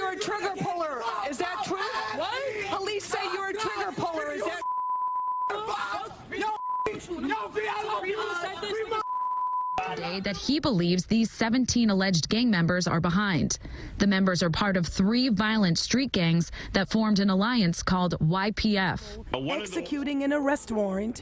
you're a trigger puller. Is that true? What? Police say you're a trigger puller. Is that? Today that he believes these 17 alleged gang members are behind. The members are part of 3 violent street gangs that formed an alliance called YPF. Executing an arrest warrant.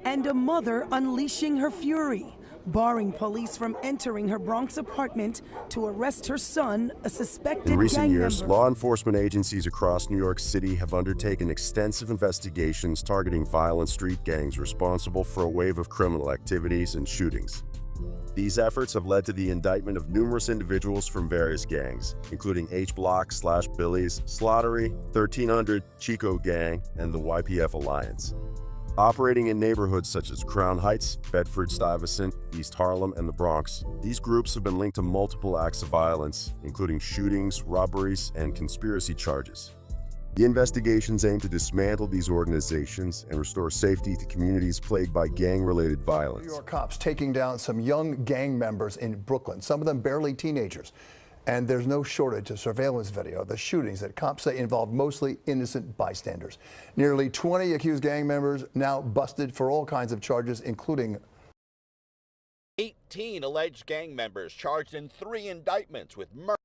And a mother unleashing her fury, barring police from entering her Bronx apartment to arrest her son, a suspected gang member. In recent years, law enforcement agencies across New York City have undertaken extensive investigations targeting violent street gangs responsible for a wave of criminal activities and shootings. These efforts have led to the indictment of numerous individuals from various gangs, including H-Block/Billy's, Slaughtery, 1300, Chico Gang, and the YPF Alliance. Operating in neighborhoods such as Crown Heights, Bedford-Stuyvesant, East Harlem, and the Bronx, these groups have been linked to multiple acts of violence, including shootings, robberies, and conspiracy charges. The investigations aim to dismantle these organizations and restore safety to communities plagued by gang-related violence. New York cops taking down some young gang members in Brooklyn, some of them barely teenagers. And there's no shortage of surveillance video of the shootings that cops say involved mostly innocent bystanders. Nearly 20 accused gang members now busted for all kinds of charges, including 18 alleged gang members charged in 3 indictments with murder,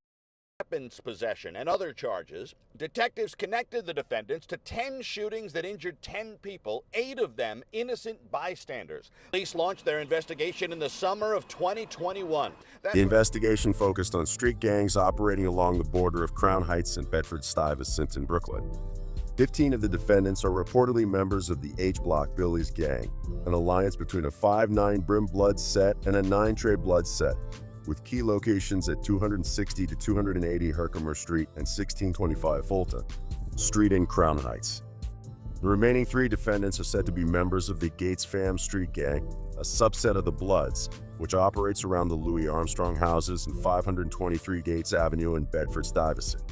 weapons possession, and other charges. Detectives connected the defendants to 10 shootings that injured 10 people, 8 of them innocent bystanders. Police launched their investigation in the summer of 2021. The investigation focused on street gangs operating along the border of Crown Heights and Bedford-Stuyvesant in Brooklyn. 15 of the defendants are reportedly members of the H-Block Billy's gang, an alliance between a 5'9" Brim Blood set and a 9-Trade Blood set, with key locations at 260 to 280 Herkimer Street and 1625 Fulton Street in Crown Heights. The remaining 3 defendants are said to be members of the Gates Fam Street Gang, a subset of the Bloods, which operates around the Louis Armstrong houses and 523 Gates Avenue in Bedford-Stuyvesant.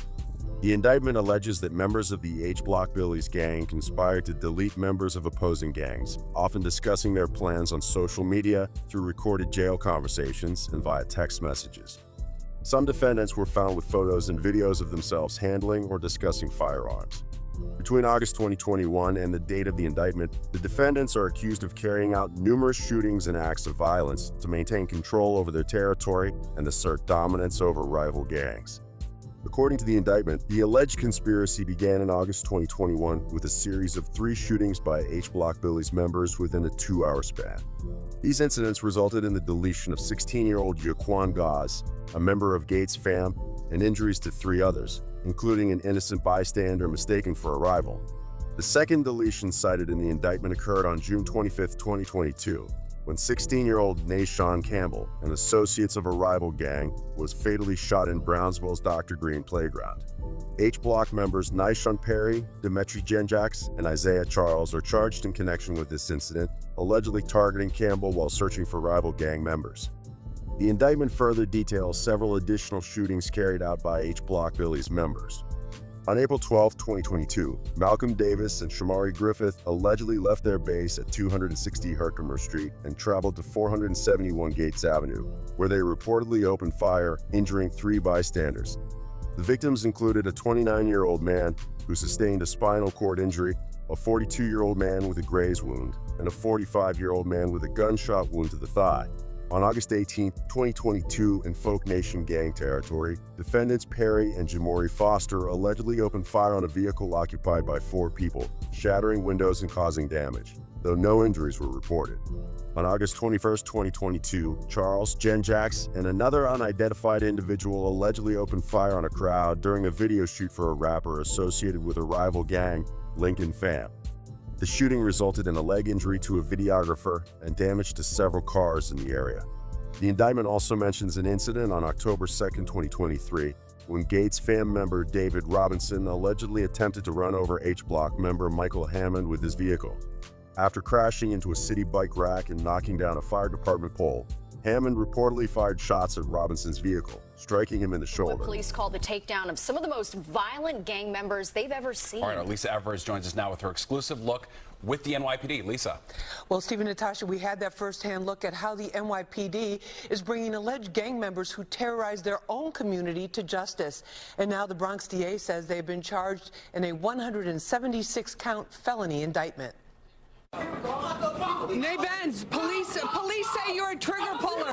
The indictment alleges that members of the H-Block Billy's gang conspired to delete members of opposing gangs, often discussing their plans on social media, through recorded jail conversations, and via text messages. Some defendants were found with photos and videos of themselves handling or discussing firearms. Between August 2021 and the date of the indictment, the defendants are accused of carrying out numerous shootings and acts of violence to maintain control over their territory and assert dominance over rival gangs. According to the indictment, the alleged conspiracy began in August 2021 with a series of 3 shootings by H-Block Billy's members within a 2-hour span. These incidents resulted in the deletion of 16-year-old Yaquan Gaz, a member of Gates Fam, and injuries to 3 others, including an innocent bystander mistaken for a rival. The second deletion cited in the indictment occurred on June 25, 2022, when 16-year-old Nashawn Campbell, an associate of a rival gang, was fatally shot in Brownsville's Dr. Green playground. H-Block members Nishon Perry, Demetri Genjax, and Isaiah Charles are charged in connection with this incident, allegedly targeting Campbell while searching for rival gang members. The indictment further details several additional shootings carried out by H-Block Billy's members. On April 12, 2022, Malcolm Davis and Shamari Griffith allegedly left their base at 260 Herkimer Street and traveled to 471 Gates Avenue, where they reportedly opened fire, injuring 3 bystanders. The victims included a 29-year-old man who sustained a spinal cord injury, a 42-year-old man with a graze wound, and a 45-year-old man with a gunshot wound to the thigh. On August 18, 2022, in Folk Nation gang territory, defendants Perry and Jamori Foster allegedly opened fire on a vehicle occupied by 4 people, shattering windows and causing damage, though no injuries were reported. On August 21, 2022, Charles Genjax and another unidentified individual allegedly opened fire on a crowd during a video shoot for a rapper associated with a rival gang, Lincoln Fam. The shooting resulted in a leg injury to a videographer and damage to several cars in the area. The indictment also mentions an incident on October 2, 2023, when Gates Fam member David Robinson allegedly attempted to run over H-Block member Michael Hammond with his vehicle. After crashing into a city bike rack and knocking down a fire department pole, Hammond reportedly fired shots at Robinson's vehicle, striking him in the shoulder. Police called the takedown of some of the most violent gang members they've ever seen. All right, Lisa Evers joins us now with her exclusive look with the NYPD. Lisa. Well, Steve and Natasha, we had that firsthand look at how the NYPD is bringing alleged gang members who terrorize their own community to justice. And now the Bronx DA says they've been charged in a 176-count felony indictment. Nay Benz, police say you're a trigger puller.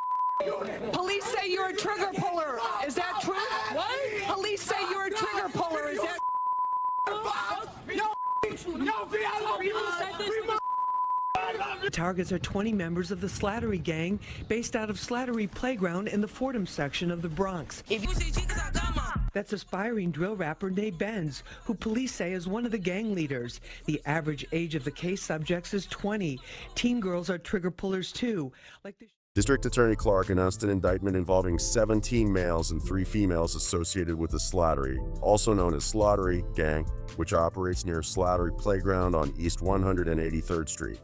Police say you're a trigger puller. Is that true? What? Police say you're a trigger puller. Is that? Targets are 20 members of the Slattery gang based out of Slattery Playground in the Fordham section of the Bronx. That's aspiring drill rapper Nay Benz, who police say is one of the gang leaders. The average age of the case subjects is 20. Teen girls are trigger pullers too. District Attorney Clark announced an indictment involving 17 males and 3 females associated with the Slattery, also known as Slaughtery Gang, which operates near Slattery Playground on East 183rd Street.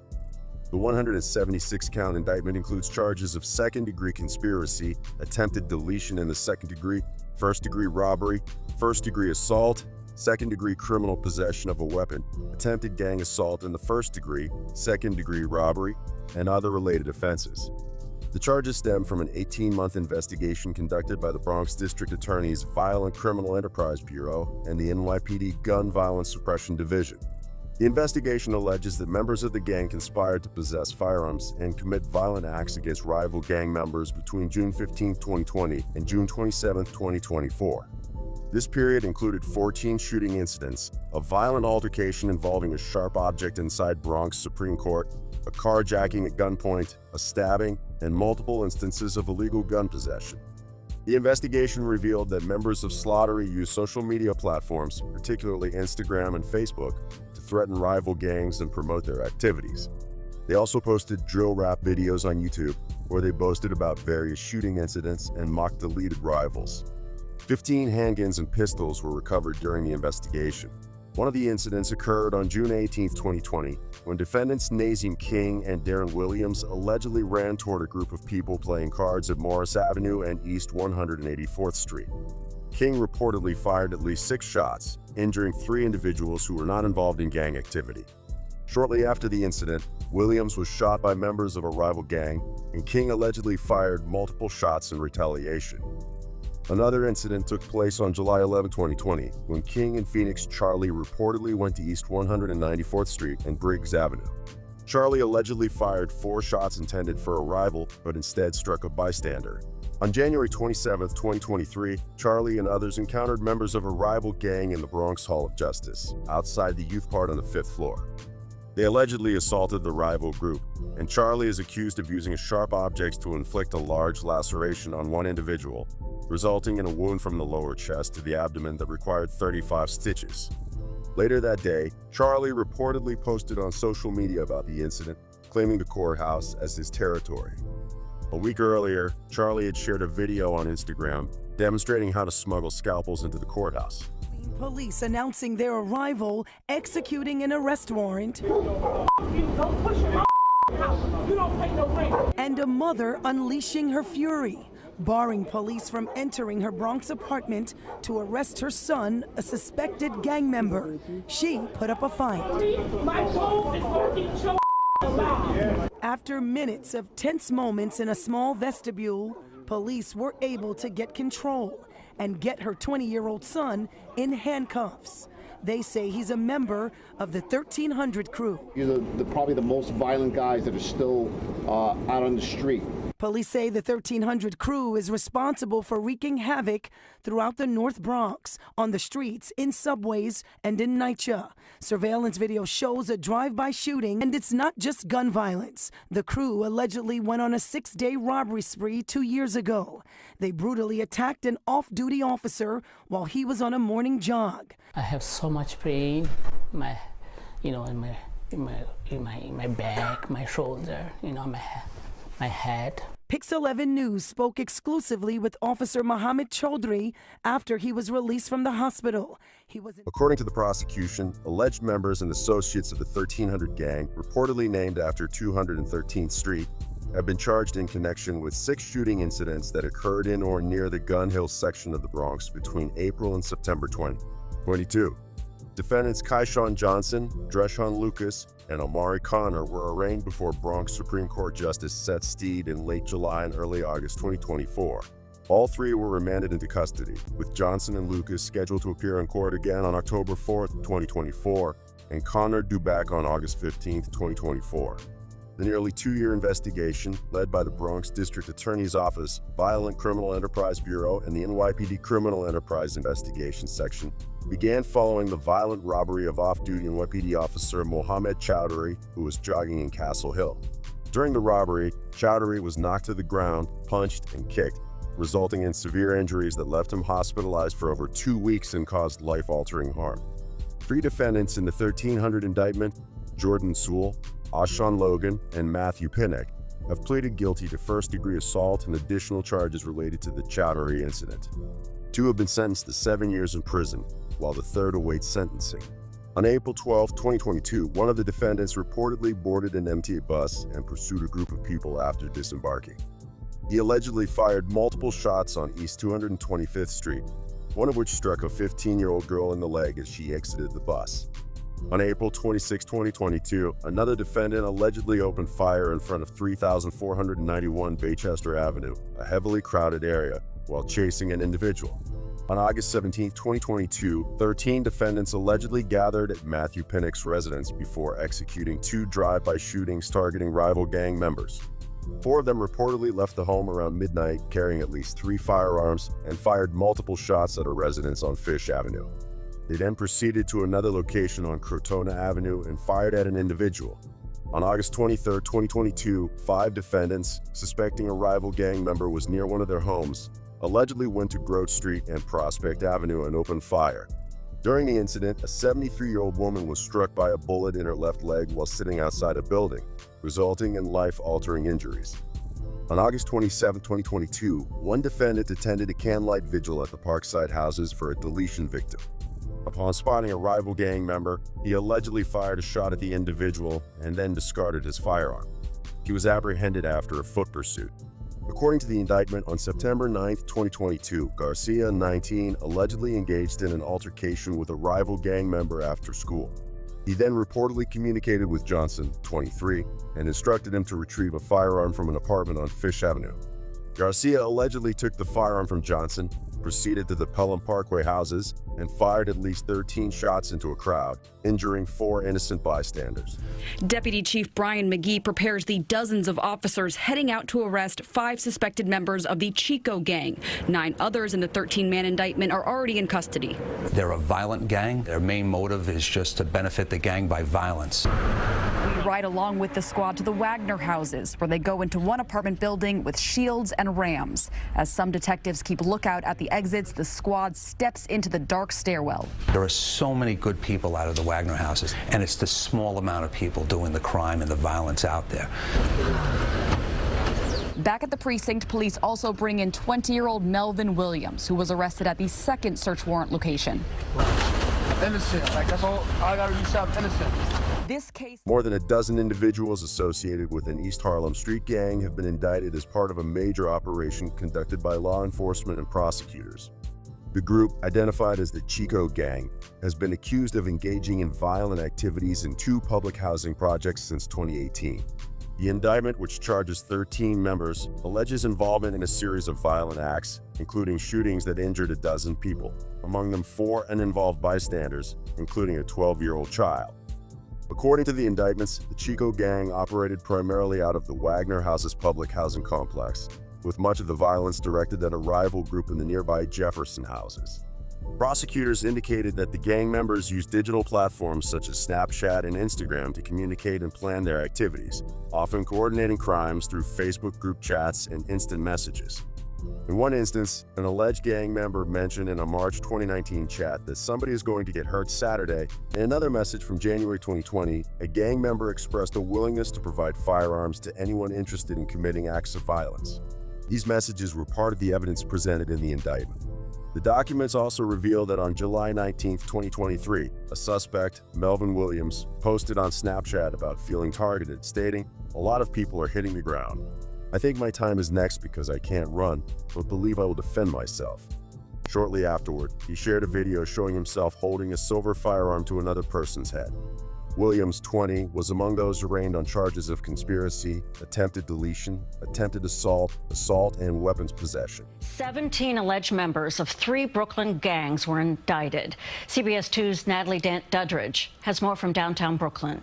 The 176-count indictment includes charges of second-degree conspiracy, attempted deletion in the second degree, first-degree robbery, first-degree assault, second-degree criminal possession of a weapon, attempted gang assault in the first degree, second-degree robbery, and other related offenses. The charges stem from an 18-month investigation conducted by the Bronx District Attorney's Violent Criminal Enterprise Bureau and the NYPD Gun Violence Suppression Division. The investigation alleges that members of the gang conspired to possess firearms and commit violent acts against rival gang members between June 15, 2020 and June 27, 2024. This period included 14 shooting incidents, a violent altercation involving a sharp object inside Bronx Supreme Court, a carjacking at gunpoint, a stabbing, and multiple instances of illegal gun possession. The investigation revealed that members of Slaughtery use social media platforms, particularly Instagram and Facebook, to threaten rival gangs and promote their activities. They also posted drill rap videos on YouTube, where they boasted about various shooting incidents and mocked deleted rivals. 15 handguns and pistols were recovered during the investigation. One of the incidents occurred on June 18, 2020, when defendants Nazim King and Darren Williams allegedly ran toward a group of people playing cards at Morris Avenue and East 184th Street. King reportedly fired at least 6 shots, injuring 3 individuals who were not involved in gang activity. Shortly after the incident, Williams was shot by members of a rival gang, and King allegedly fired multiple shots in retaliation. Another incident took place on July 11, 2020, when King and Phoenix Charlie reportedly went to East 194th Street and Briggs Avenue. Charlie allegedly fired 4 shots intended for a rival, but instead struck a bystander. On January 27, 2023, Charlie and others encountered members of a rival gang in the Bronx Hall of Justice, outside the youth part on the 5th floor. They allegedly assaulted the rival group, and Charlie is accused of using sharp objects to inflict a large laceration on one individual, resulting in a wound from the lower chest to the abdomen that required 35 stitches. Later that day, Charlie reportedly posted on social media about the incident, claiming the courthouse as his territory. A week earlier, Charlie had shared a video on Instagram demonstrating how to smuggle scalpels into the courthouse. Police announcing their arrival, executing an arrest warrant, and a mother unleashing her fury, barring police from entering her Bronx apartment to arrest her son, a suspected gang member. She put up a fight. After minutes of tense moments in a small vestibule, police were able to get control and get her 20-year-old son in handcuffs. They say he's a member of the 1300 crew. You're probably the most violent guys that are still out on the street. Police say the 1300 crew is responsible for wreaking havoc throughout the North Bronx, on the streets, in subways, and in NYCHA. Surveillance video shows a drive-by shooting, and it's not just gun violence. The crew allegedly went on a 6-day robbery spree 2 years ago. They brutally attacked an off-duty officer while he was on a morning jog. I have so much pain, in my back, my shoulder, my head. Pix 11 News spoke exclusively with Officer Mohammed Chaudhry after he was released from the hospital. According to the prosecution, alleged members and associates of the 1300 gang, reportedly named after 213th Street, have been charged in connection with 6 shooting incidents that occurred in or near the Gun Hill section of the Bronx between April and September 2022. Defendants Keyshawn Johnson, Dreshawn Lucas, and Omari Connor were arraigned before Bronx Supreme Court Justice Sev Side in late July and early August 2024. All 3 were remanded into custody, with Johnson and Lucas scheduled to appear in court again on October 4, 2024, and Connor due back on August 15, 2024. The nearly 2-year investigation, led by the Bronx District Attorney's Office, Violent Criminal Enterprise Bureau, and the NYPD Criminal Enterprise Investigation Section, began following the violent robbery of off-duty NYPD officer Mohammed Chaudhry, who was jogging in Castle Hill. During the robbery, Chaudhry was knocked to the ground, punched, and kicked, resulting in severe injuries that left him hospitalized for over 2 weeks and caused life-altering harm. 3 defendants in the 1300 indictment, Jordan Sewell, Ashawn Logan, and Matthew Pinnock, have pleaded guilty to first-degree assault and additional charges related to the Chaudhry incident. 2 have been sentenced to 7 years in prison, while the 3rd awaits sentencing. On April 12, 2022, one of the defendants reportedly boarded an MTA bus and pursued a group of people after disembarking. He allegedly fired multiple shots on East 225th Street, one of which struck a 15-year-old girl in the leg as she exited the bus. On April 26, 2022, another defendant allegedly opened fire in front of 3491 Baychester Avenue, a heavily crowded area, while chasing an individual. On August 17, 2022, 13 defendants allegedly gathered at Matthew Pinnock's residence before executing 2 drive-by shootings targeting rival gang members. 4 of them reportedly left the home around midnight carrying at least 3 firearms and fired multiple shots at a residence on Fish Avenue. They then proceeded to another location on Crotona Avenue and fired at an individual. On August 23, 2022, 5 defendants, suspecting a rival gang member was near one of their homes, allegedly went to Grove Street and Prospect Avenue and opened fire. During the incident, a 73-year-old woman was struck by a bullet in her left leg while sitting outside a building, resulting in life-altering injuries. On August 27, 2022, 1 defendant attended a candlelight vigil at the Parkside houses for a deletion victim. Upon spotting a rival gang member, he allegedly fired a shot at the individual and then discarded his firearm. He was apprehended after a foot pursuit. According to the indictment, on September 9, 2022, Garcia, 19, allegedly engaged in an altercation with a rival gang member after school. He then reportedly communicated with Johnson, 23, and instructed him to retrieve a firearm from an apartment on Fish Avenue. Garcia allegedly took the firearm from Johnson, proceeded to the Pelham Parkway houses, and fired at least 13 shots into a crowd, injuring 4 innocent bystanders. Deputy Chief Brian McGee prepares the dozens of officers heading out to arrest 5 suspected members of the Chico gang. 9 others in the 13-man indictment are already in custody. They're a violent gang. Their main motive is just to benefit the gang by violence. We ride along with the squad to the Wagner houses, where they go into one apartment building with shields and rams. As some detectives keep lookout at the exits, the squad steps into the dark stairwell. There are so many good people out of the Wagner houses, and it's the small amount of people doing the crime and the violence out there. Back at the precinct, police also bring in 20-year-old Melvin Williams, who was arrested at the second search warrant location. Innocent, like that's all I gotta do, something innocent. This case. More than a dozen individuals associated with an East Harlem street gang have been indicted as part of a major operation conducted by law enforcement and prosecutors. The group, identified as the Chico gang, has been accused of engaging in violent activities in 2 public housing projects since 2018. The indictment, which charges 13 members, alleges involvement in a series of violent acts, including shootings that injured a dozen people, among them 4 uninvolved bystanders, including a 12-year-old child. According to the indictments, the Chico gang operated primarily out of the Wagner Houses public housing complex, with much of the violence directed at a rival group in the nearby Jefferson houses. Prosecutors indicated that the gang members used digital platforms such as Snapchat and Instagram to communicate and plan their activities, often coordinating crimes through Facebook group chats and instant messages. In one instance, an alleged gang member mentioned in a March 2019 chat that somebody is going to get hurt Saturday. In another message from January 2020, a gang member expressed a willingness to provide firearms to anyone interested in committing acts of violence. These messages were part of the evidence presented in the indictment. The documents also reveal that on July 19, 2023, a suspect, Melvin Williams, posted on Snapchat about feeling targeted, stating, "A lot of people are hitting the ground. I think my time is next because I can't run, but believe I will defend myself." Shortly afterward, he shared a video showing himself holding a silver firearm to another person's head. Williams, 20, was among those arraigned on charges of conspiracy, attempted deletion, attempted assault, and weapons possession. 17 alleged members of 3 Brooklyn gangs were indicted. CBS 2's Natalie Duddridge has more from downtown Brooklyn.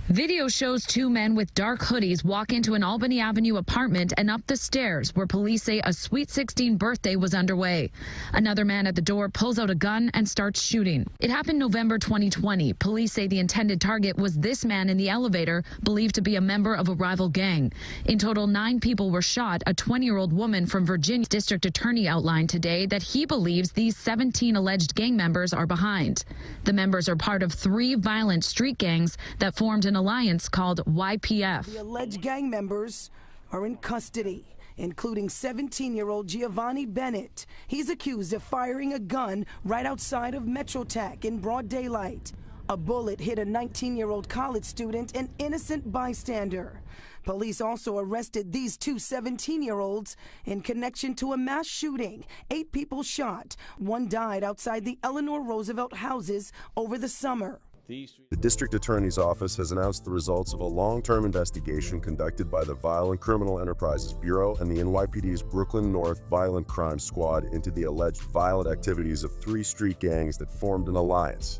Video shows 2 men with dark hoodies walk into an Albany Avenue apartment and up the stairs where police say a Sweet 16 birthday was underway. Another man at the door pulls out a gun and starts shooting. It happened November 2020. Police say the intended target was this man in the elevator, believed to be a member of a rival gang. In total, 9 people were shot. A 20-year-old woman from Virginia district attorney outlined today that he believes these 17 alleged gang members are behind. The members are part of 3 violent street gangs that formed an alliance called YPF. The alleged gang members are in custody, including 17-year-old Giovanni Bennett. He's accused of firing a gun right outside of MetroTech in broad daylight. A bullet hit a 19-year-old college student, an innocent bystander. Police also arrested these 2 17-year-olds in connection to a mass shooting. 8 people shot. 1 died outside the Eleanor Roosevelt houses over the summer. The district attorney's office has announced the results of a long-term investigation conducted by the Violent Criminal Enterprises Bureau and the NYPD's Brooklyn North Violent Crime Squad into the alleged violent activities of 3 street gangs that formed an alliance.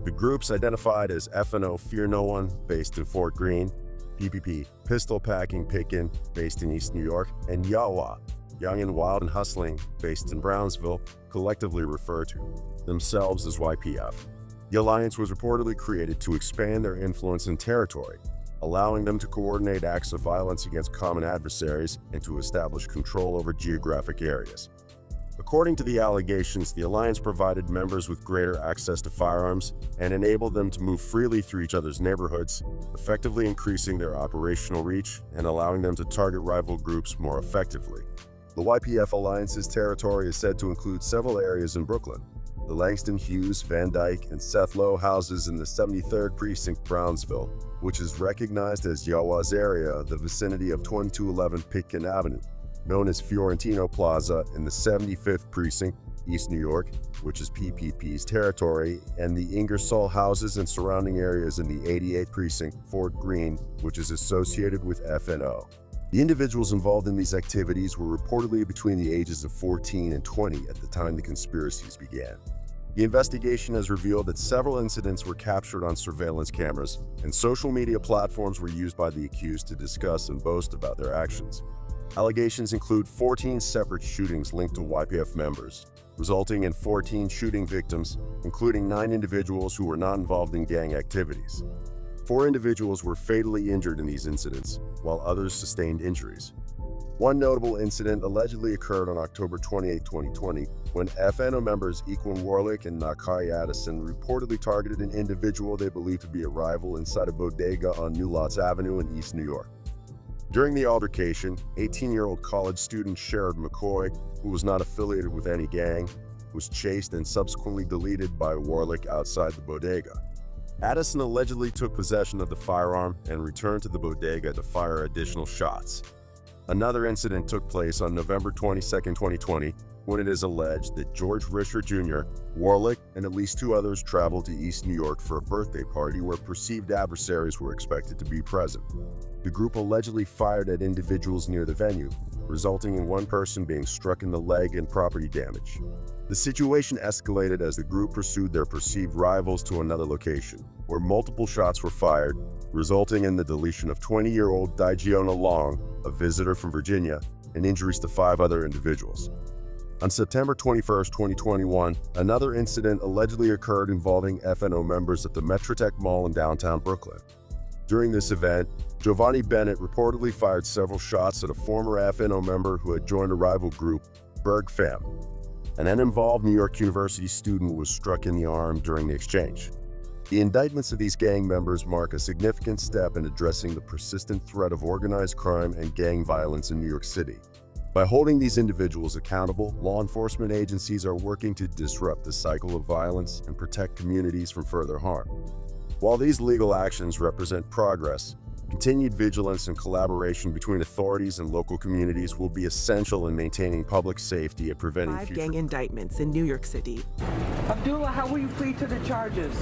The groups identified as FNO Fear No One, based in Fort Greene, PPP Pistol Packing Pickin', based in East New York, and YAWA, Young and Wild and Hustling, based in Brownsville, collectively refer to themselves as YPF. The alliance was reportedly created to expand their influence and territory, allowing them to coordinate acts of violence against common adversaries and to establish control over geographic areas. According to the allegations, the alliance provided members with greater access to firearms and enabled them to move freely through each other's neighborhoods, effectively increasing their operational reach and allowing them to target rival groups more effectively. The YPF alliance's territory is said to include several areas in Brooklyn. The Langston Hughes, Van Dyke, and Seth Lowe houses in the 73rd Precinct, Brownsville, which is recognized as Yawa's area, the vicinity of 2211 Pitkin Avenue, known as Fiorentino Plaza in the 75th Precinct, East New York, which is PPP's territory, and the Ingersoll houses and surrounding areas in the 88th Precinct, Fort Greene, which is associated with FNO. The individuals involved in these activities were reportedly between the ages of 14 and 20 at the time the conspiracies began. The investigation has revealed that several incidents were captured on surveillance cameras, and social media platforms were used by the accused to discuss and boast about their actions. Allegations include 14 separate shootings linked to YPF members, resulting in 14 shooting victims, including 9 individuals who were not involved in gang activities. 4 individuals were fatally injured in these incidents, while others sustained injuries. One notable incident allegedly occurred on October 28, 2020, when FNO members Equin Warlick and Nakai Addison reportedly targeted an individual they believed to be a rival inside a bodega on New Lots Avenue in East New York. During the altercation, 18-year-old college student Sherrod McCoy, who was not affiliated with any gang, was chased and subsequently deleted by Warlick outside the bodega. Addison allegedly took possession of the firearm and returned to the bodega to fire additional shots. Another incident took place on November 22, 2020, when it is alleged that George Risher Jr., Warlick, and at least 2 others traveled to East New York for a birthday party where perceived adversaries were expected to be present. The group allegedly fired at individuals near the venue, resulting in one person being struck in the leg and property damage. The situation escalated as the group pursued their perceived rivals to another location, where multiple shots were fired, resulting in the deletion of 20-year-old Digiona Long, a visitor from Virginia, and injuries to 5 other individuals. On September 21, 2021, another incident allegedly occurred involving FNO members at the MetroTech Mall in downtown Brooklyn. During this event, Giovanni Bennett reportedly fired several shots at a former FNO member who had joined a rival group, Berg Fam. An uninvolved New York University student was struck in the arm during the exchange. The indictments of these gang members mark a significant step in addressing the persistent threat of organized crime and gang violence in New York City. By holding these individuals accountable, law enforcement agencies are working to disrupt the cycle of violence and protect communities from further harm. While these legal actions represent progress, continued vigilance and collaboration between authorities and local communities will be essential in maintaining public safety and preventing 5 gang indictments in New York City. Abdullah, how will you plead to the charges?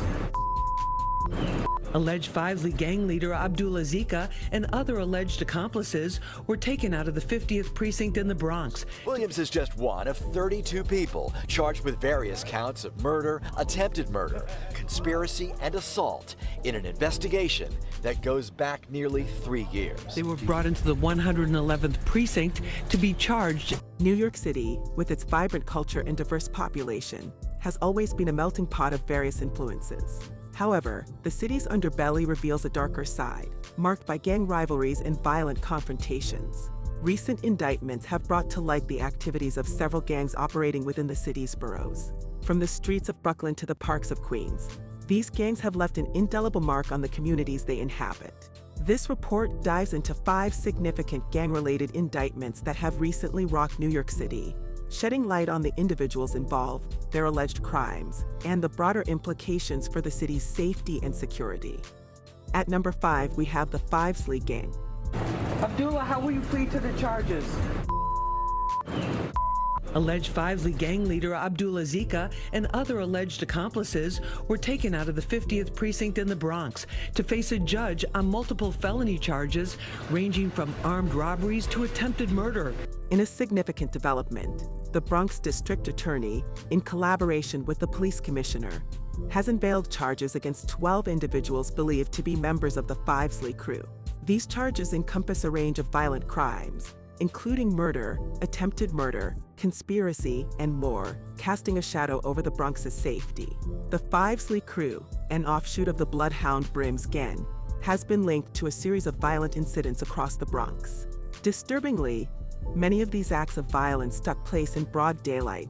Alleged Fivesley gang leader Abdullah Zika and other alleged accomplices were taken out of the 50th precinct in the Bronx. Williams is just one of 32 people charged with various counts of murder, attempted murder, conspiracy, and assault in an investigation that goes back nearly 3 years. They were brought into the 111th precinct to be charged. New York City, with its vibrant culture and diverse population, has always been a melting pot of various influences. However, the city's underbelly reveals a darker side, marked by gang rivalries and violent confrontations. Recent indictments have brought to light the activities of several gangs operating within the city's boroughs. From the streets of Brooklyn to the parks of Queens, these gangs have left an indelible mark on the communities they inhabit. This report dives into 5 significant gang-related indictments that have recently rocked New York City, shedding light on the individuals involved, their alleged crimes, and the broader implications for the city's safety and security. At number 5, we have the Fivesley Gang. Abdullah, how will you plead to the charges? Alleged Fivesley gang leader Abdullah Zika and other alleged accomplices were taken out of the 50th precinct in the Bronx to face a judge on multiple felony charges ranging from armed robberies to attempted murder. In a significant development, the Bronx District Attorney, in collaboration with the police commissioner, has unveiled charges against 12 individuals believed to be members of the Fivesley crew. These charges encompass a range of violent crimes, including murder, attempted murder, conspiracy, and more, casting a shadow over the Bronx's safety. The Fivesley crew, an offshoot of the Bloodhound Brims gang, has been linked to a series of violent incidents across the Bronx. Disturbingly, many of these acts of violence took place in broad daylight,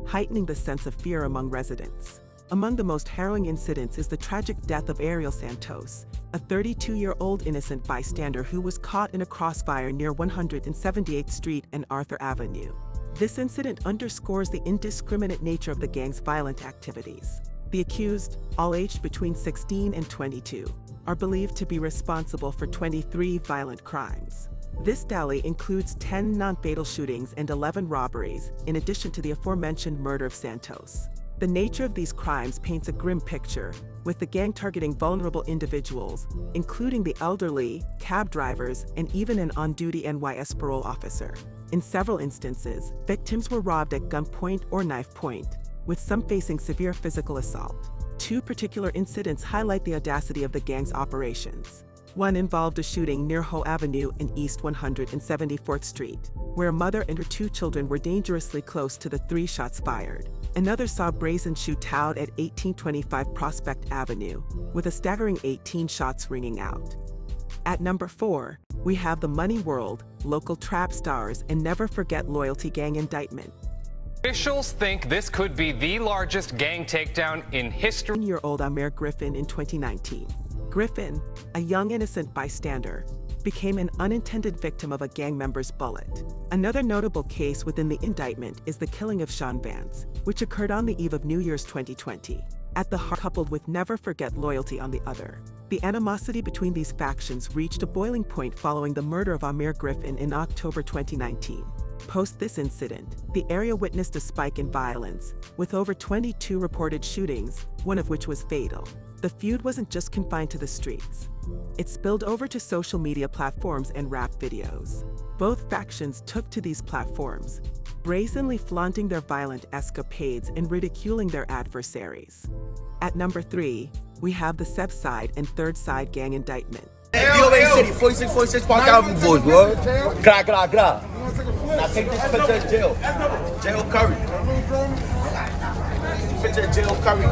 heightening the sense of fear among residents. Among the most harrowing incidents is the tragic death of Ariel Santos, a 32-year-old innocent bystander who was caught in a crossfire near 178th Street and Arthur Avenue. This incident underscores the indiscriminate nature of the gang's violent activities. The accused, all aged between 16 and 22, are believed to be responsible for 23 violent crimes. This tally includes 10 non-fatal shootings and 11 robberies, in addition to the aforementioned murder of Santos. The nature of these crimes paints a grim picture, with the gang targeting vulnerable individuals, including the elderly, cab drivers, and even an on-duty NYS parole officer. In several instances, victims were robbed at gunpoint or knife point, with some facing severe physical assault. 2 particular incidents highlight the audacity of the gang's operations. One involved a shooting near Ho Avenue and East 174th Street, where a mother and her 2 children were dangerously close to the 3 shots fired. Another saw a brazen shootout at 1825 Prospect Avenue, with a staggering 18 shots ringing out. At number 4, we have the Money World, local trap stars, and Never Forget Loyalty Gang indictment. Officials think this could be the largest gang takedown in history. 10-year-old Amir Griffin in 2019. Griffin, a young innocent bystander, became an unintended victim of a gang member's bullet. Another notable case within the indictment is the killing of Sean Vance, which occurred on the eve of New Year's 2020. At the heart, coupled with Never Forget Loyalty on the other. The animosity between these factions reached a boiling point following the murder of Amir Griffin in October 2019. Post this incident, the area witnessed a spike in violence, with over 22 reported shootings, one of which was fatal. The feud wasn't just confined to the streets. It spilled over to social media platforms and rap videos. Both factions took to these platforms, brazenly flaunting their violent escapades and ridiculing their adversaries. At number 3, we have the Sev Side and Third Side gang indictment. City, 4646 Park Avenue, boys, bro. Gra. Now take this picture of jail. Jail Curry. Picture of jail Curry.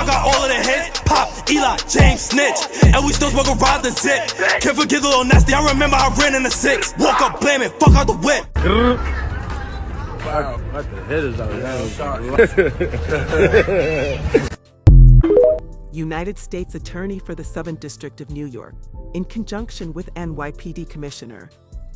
I got all of the hits. Pop, Eli, James, Snitch. And we still smoke around the zip. Can't forget the little nasty. I remember I ran in the 6. Walk up, blame it, fuck out the whip. Wow, what the hell is that? United States Attorney for the Southern District of New York, in conjunction with NYPD Commissioner,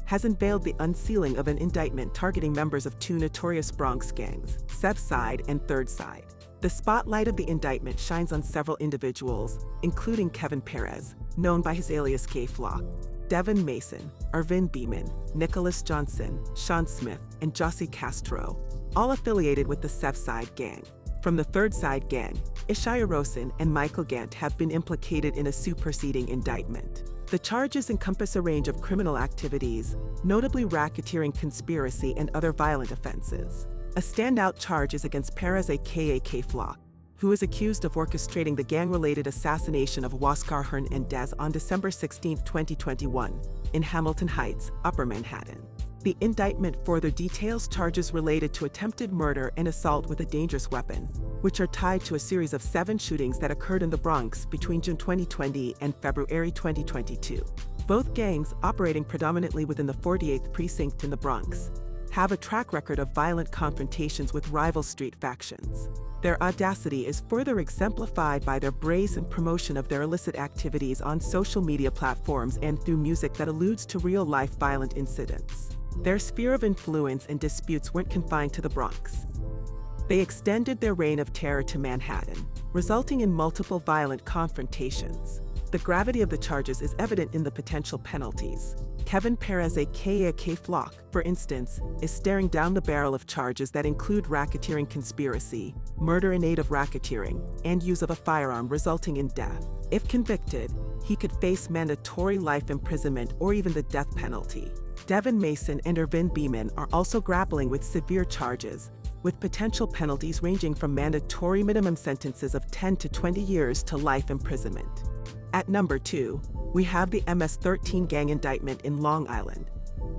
has unveiled the unsealing of an indictment targeting members of 2 notorious Bronx gangs, Sev Side and Third Side. The spotlight of the indictment shines on several individuals, including Kevin Perez, known by his alias K-Flock, Devin Mason, Arvin Beeman, Nicholas Johnson, Sean Smith, and Jossie Castro, all affiliated with the Sev Side gang. From the Third Side gang, Ishaya Rosen and Michael Gant have been implicated in a superseding indictment. The charges encompass a range of criminal activities, notably racketeering, conspiracy, and other violent offenses. A standout charge is against Perez aka K-Flock, who is accused of orchestrating the gang-related assassination of Huáscar Hernández on December 16, 2021, in Hamilton Heights, Upper Manhattan. The indictment further details charges related to attempted murder and assault with a dangerous weapon, which are tied to a series of 7 shootings that occurred in the Bronx between June 2020 and February 2022. Both gangs, operating predominantly within the 48th precinct in the Bronx, have a track record of violent confrontations with rival street factions. Their audacity is further exemplified by their brazen promotion of their illicit activities on social media platforms and through music that alludes to real-life violent incidents. Their sphere of influence and disputes weren't confined to the Bronx. They extended their reign of terror to Manhattan, resulting in multiple violent confrontations. The gravity of the charges is evident in the potential penalties. Kevin Perez aka K-Flock, for instance, is staring down the barrel of charges that include racketeering conspiracy, murder in aid of racketeering, and use of a firearm resulting in death. If convicted, he could face mandatory life imprisonment or even the death penalty. Devin Mason and Arvin Beeman are also grappling with severe charges, with potential penalties ranging from mandatory minimum sentences of 10 to 20 years to life imprisonment. At number 2, we have the MS-13 gang indictment in Long Island.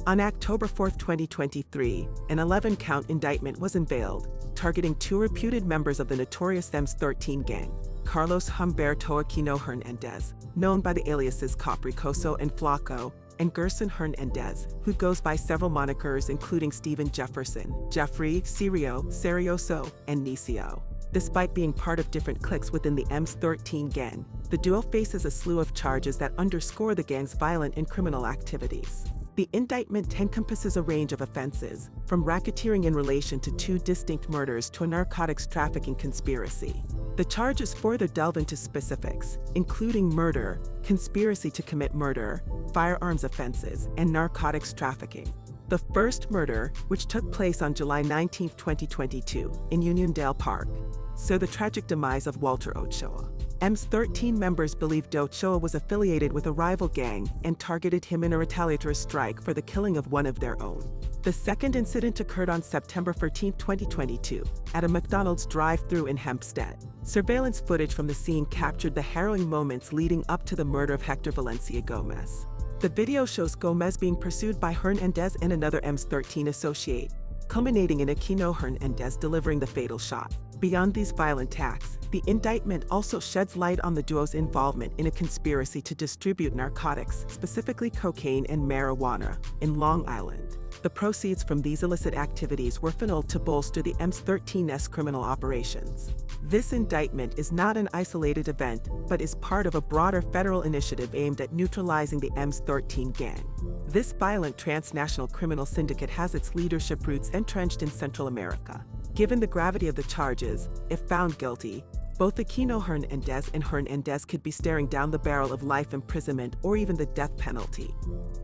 On October 4, 2023, an 11-count indictment was unveiled, targeting 2 reputed members of the notorious MS-13 gang, Carlos Humberto Aquino Hernández, known by the aliases Capricoso and Flaco, and Gerson Hernández, who goes by several monikers including Stephen Jefferson, Jeffrey, Sirio, Serioso, and Nicio. Despite being part of different cliques within the MS-13 gang, the duo faces a slew of charges that underscore the gang's violent and criminal activities. The indictment encompasses a range of offenses, from racketeering in relation to 2 distinct murders to a narcotics trafficking conspiracy. The charges further delve into specifics, including murder, conspiracy to commit murder, firearms offenses, and narcotics trafficking. The first murder, which took place on July 19, 2022, in Uniondale Park, saw the tragic demise of Walter Ochoa. MS-13 members believed Ochoa was affiliated with a rival gang and targeted him in a retaliatory strike for the killing of one of their own. The second incident occurred on September 14, 2022, at a McDonald's drive-thru in Hempstead. Surveillance footage from the scene captured the harrowing moments leading up to the murder of Hector Valencia Gomez. The video shows Gomez being pursued by Hernández and another MS-13 associate, culminating in Aquino Hernández delivering the fatal shot. Beyond these violent acts, the indictment also sheds light on the duo's involvement in a conspiracy to distribute narcotics, specifically cocaine and marijuana, in Long Island. The proceeds from these illicit activities were funneled to bolster the MS-13's criminal operations. This indictment is not an isolated event, but is part of a broader federal initiative aimed at neutralizing the MS-13 gang. This violent transnational criminal syndicate has its leadership roots entrenched in Central America. Given the gravity of the charges, if found guilty, both Aquino Hernández and Hernández could be staring down the barrel of life imprisonment or even the death penalty.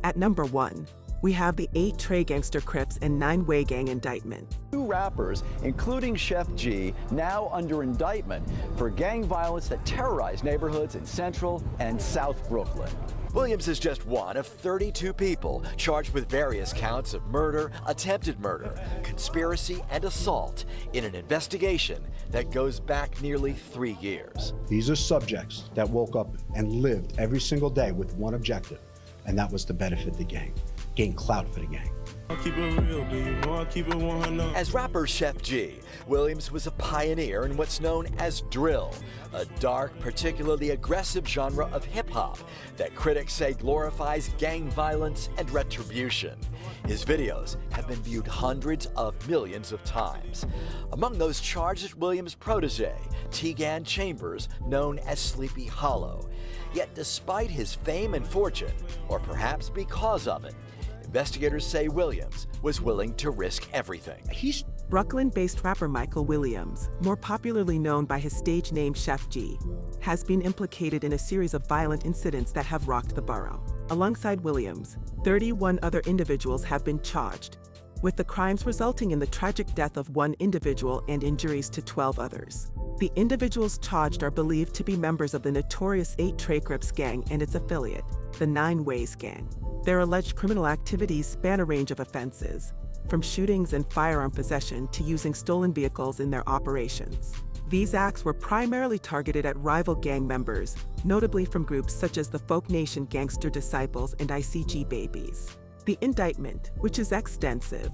At number 1, we have the 8 Trey Gangster Crips and 9-Way Gang indictment. 2 rappers, including Chef G, now under indictment for gang violence that terrorized neighborhoods in Central and South Brooklyn. Williams is just one of 32 people charged with various counts of murder, attempted murder, conspiracy, and assault in an investigation that goes back nearly 3 years. These are subjects that woke up and lived every single day with one objective, and that was to benefit the gang, gain clout for the gang. Keep it real, but you know I keep it 100. As rapper Chef G, Williams was a pioneer in what's known as drill, a dark, particularly aggressive genre of hip-hop that critics say glorifies gang violence and retribution. His videos have been viewed hundreds of millions of times. Among those charged is Williams' protege, Tegan Chambers, known as Sleepy Hollow. Yet despite his fame and fortune, or perhaps because of it, investigators say Williams was willing to risk everything. Brooklyn-based rapper Michael Williams, more popularly known by his stage name Chef G, has been implicated in a series of violent incidents that have rocked the borough. Alongside Williams, 31 other individuals have been charged, with the crimes resulting in the tragic death of one individual and injuries to 12 others. The individuals charged are believed to be members of the notorious 8 Trey-Crips gang and its affiliate, the 9 Ways gang. Their alleged criminal activities span a range of offenses, from shootings and firearm possession to using stolen vehicles in their operations. These acts were primarily targeted at rival gang members, notably from groups such as the Folk Nation Gangster Disciples and ICG Babies. The indictment, which is extensive,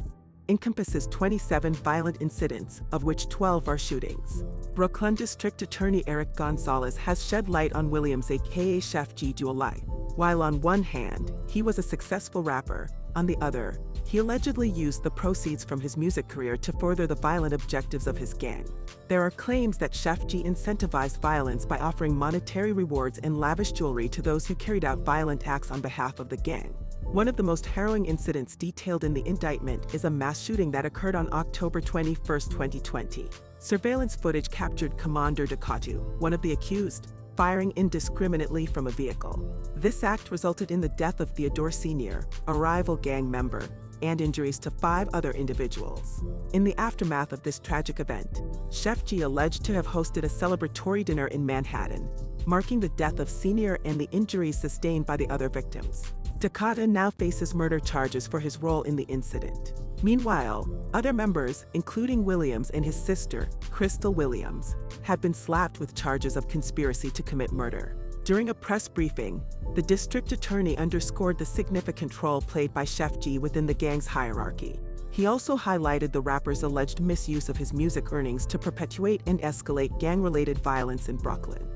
encompasses 27 violent incidents, of which 12 are shootings. Brooklyn District Attorney Eric Gonzalez has shed light on Williams aka Chef G dual life. While on one hand, he was a successful rapper, on the other, he allegedly used the proceeds from his music career to further the violent objectives of his gang. There are claims that Chef G incentivized violence by offering monetary rewards and lavish jewelry to those who carried out violent acts on behalf of the gang. One of the most harrowing incidents detailed in the indictment is a mass shooting that occurred on October 21, 2020. Surveillance footage captured Commander Decatu, one of the accused, firing indiscriminately from a vehicle. This act resulted in the death of Theodore Sr., a rival gang member, and injuries to 5 other individuals. In the aftermath of this tragic event, Chef G alleged to have hosted a celebratory dinner in Manhattan, marking the death of Sr. and the injuries sustained by the other victims. Decatu now faces murder charges for his role in the incident. Meanwhile, other members, including Williams and his sister, Crystal Williams, have been slapped with charges of conspiracy to commit murder. During a press briefing, the district attorney underscored the significant role played by Chef G within the gang's hierarchy. He also highlighted the rapper's alleged misuse of his music earnings to perpetuate and escalate gang-related violence in Brooklyn.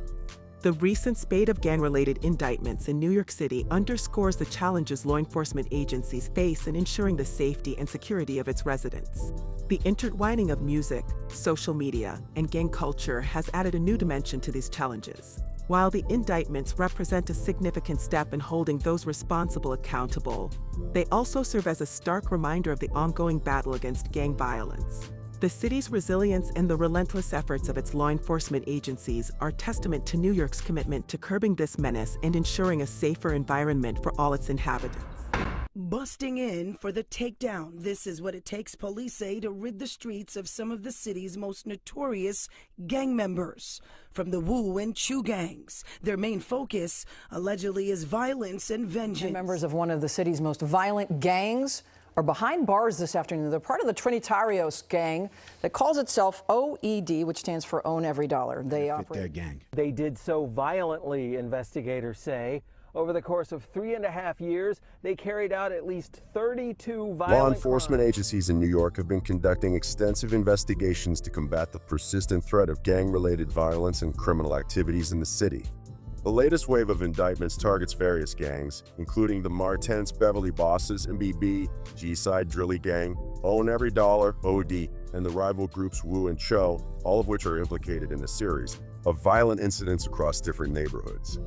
The recent spate of gang-related indictments in New York City underscores the challenges law enforcement agencies face in ensuring the safety and security of its residents. The intertwining of music, social media, and gang culture has added a new dimension to these challenges. While the indictments represent a significant step in holding those responsible accountable, they also serve as a stark reminder of the ongoing battle against gang violence. The city's resilience and the relentless efforts of its law enforcement agencies are testament to New York's commitment to curbing this menace and ensuring a safer environment for all its inhabitants. Busting in for the takedown. This is what it takes, police say, to rid the streets of some of the city's most notorious gang members. From the WOOO and CHOO gangs. Their main focus, allegedly, is violence and vengeance. Members of one of the city's most violent gangs are behind bars this afternoon. They're part of the Trinitarios gang that calls itself OED, which stands for Own Every Dollar. They operate their gang. They did so violently, investigators say. Over the course of 3.5 years, they carried out at least 32 violent Law enforcement agencies in New York have been conducting extensive investigations to combat the persistent threat of gang-related violence and criminal activities in the city. The latest wave of indictments targets various gangs, including the Martense Beverly Bosses, MBB, G-Side Drilly Gang, Own Every Dollar, OD, and the rival groups WOOO and CHOO, all of which are implicated in a series of violent incidents across different neighborhoods.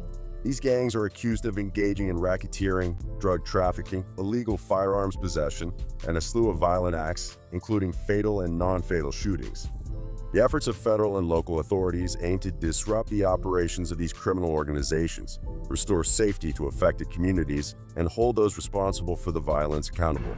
These gangs are accused of engaging in racketeering, drug trafficking, illegal firearms possession, and a slew of violent acts, including fatal and non-fatal shootings. The efforts of federal and local authorities aim to disrupt the operations of these criminal organizations, restore safety to affected communities, and hold those responsible for the violence accountable.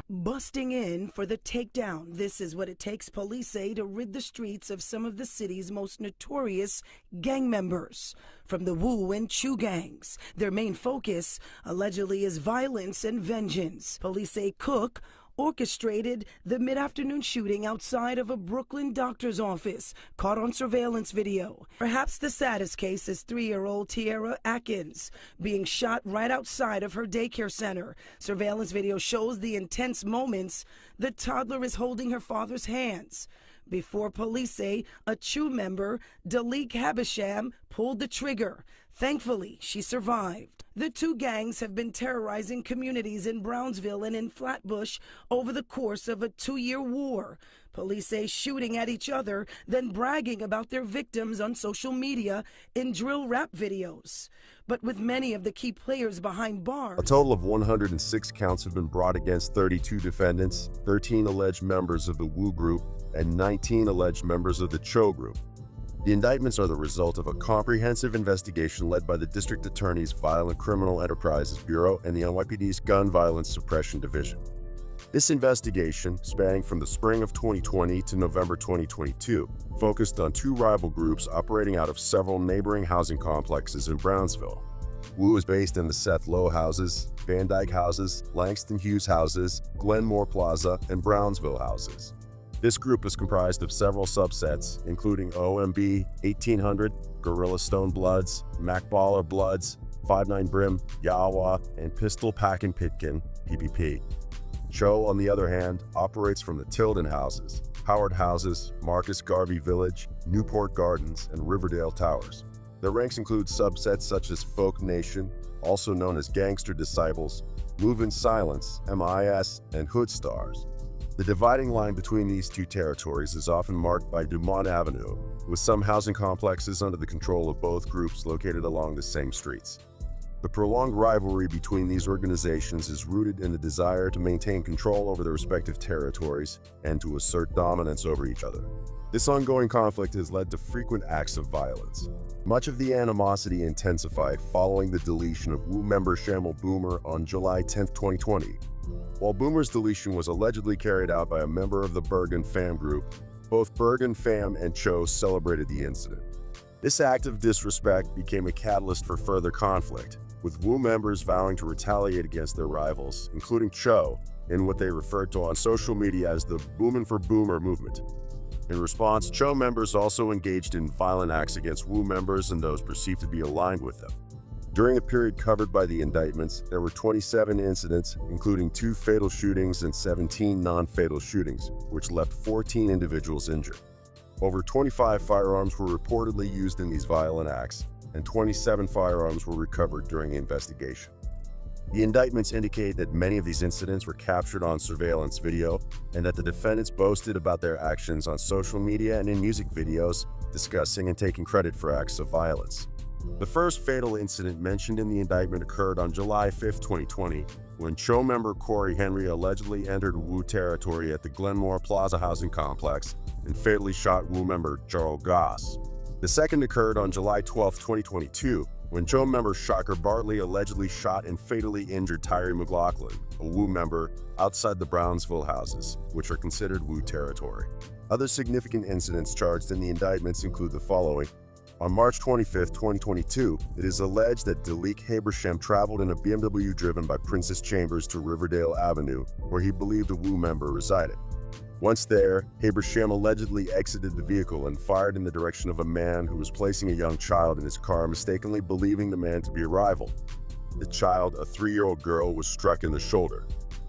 Busting in for the takedown. This is what it takes, police say, to rid the streets of some of the city's most notorious gang members. From the WOOO and CHOO gangs. Their main focus, allegedly, is violence and vengeance. Police say Cook, orchestrated the mid-afternoon shooting outside of a Brooklyn doctor's office, caught on surveillance video. Perhaps the saddest case is 3-year-old Tiara Atkins being shot right outside of her daycare center. Surveillance video shows the intense moments the toddler is holding her father's hands before police say a CHOO member, Dalik Habasham, pulled the trigger. Thankfully, she survived. The two gangs have been terrorizing communities in Brownsville and in Flatbush over the course of a 2-year war. Police say shooting at each other, then bragging about their victims on social media in drill rap videos. But with many of the key players behind bars, a total of 106 counts have been brought against 32 defendants, 13 alleged members of the WOO group, and 19 alleged members of the CHOO group. The indictments are the result of a comprehensive investigation led by the District Attorney's Violent Criminal Enterprises Bureau and the NYPD's Gun Violence Suppression Division. This investigation, spanning from the spring of 2020 to November 2022, focused on 2 rival groups operating out of several neighboring housing complexes in Brownsville. WOO is based in the Seth Lowe houses, Van Dyke houses, Langston Hughes houses, Glenmore Plaza, and Brownsville houses. This group is comprised of several subsets, including OMB, 1800, Gorilla Stone Bloods, Mac Baller Bloods, 5'9 Brim, Yawa, and Pistol Packin' Pitkin, PPP. CHOO, on the other hand, operates from the Tilden houses, Howard houses, Marcus Garvey Village, Newport Gardens, and Riverdale Towers. Their ranks include subsets such as Folk Nation, also known as Gangster Disciples, Move in Silence, MIS, and Hood Stars. The dividing line between these two territories is often marked by Dumont Avenue, with some housing complexes under the control of both groups located along the same streets. The prolonged rivalry between these organizations is rooted in the desire to maintain control over their respective territories and to assert dominance over each other. This ongoing conflict has led to frequent acts of violence. Much of the animosity intensified following the deletion of WOO member Shamal Boomer on July 10, 2020. While Boomer's deletion was allegedly carried out by a member of the Bergen Fam group, both Bergen Fam and CHOO celebrated the incident. This act of disrespect became a catalyst for further conflict, with WOO members vowing to retaliate against their rivals, including CHOO, in what they referred to on social media as the Boomin' for Boomer movement. In response, CHOO members also engaged in violent acts against WOO members and those perceived to be aligned with them. During the period covered by the indictments, there were 27 incidents, including 2 fatal shootings and 17 non-fatal shootings, which left 14 individuals injured. Over 25 firearms were reportedly used in these violent acts, and 27 firearms were recovered during the investigation. The indictments indicate that many of these incidents were captured on surveillance video, and that the defendants boasted about their actions on social media and in music videos, discussing and taking credit for acts of violence. The first fatal incident mentioned in the indictment occurred on July 5, 2020, when CHOO member Corey Henry allegedly entered WOO territory at the Glenmore Plaza housing complex and fatally shot WOO member Jarl Goss. The second occurred on July 12, 2022, when CHOO member Shocker Bartley allegedly shot and fatally injured Tyree McLaughlin, a WOO member, outside the Brownsville houses, which are considered WOO territory. Other significant incidents charged in the indictments include the following. On March 25, 2022, it is alleged that Dalik Habersham traveled in a BMW driven by Princess Chambers to Riverdale Avenue, where he believed a WOO member resided. Once there, Habersham allegedly exited the vehicle and fired in the direction of a man who was placing a young child in his car, mistakenly believing the man to be a rival. The child, a 3-year-old girl, was struck in the shoulder.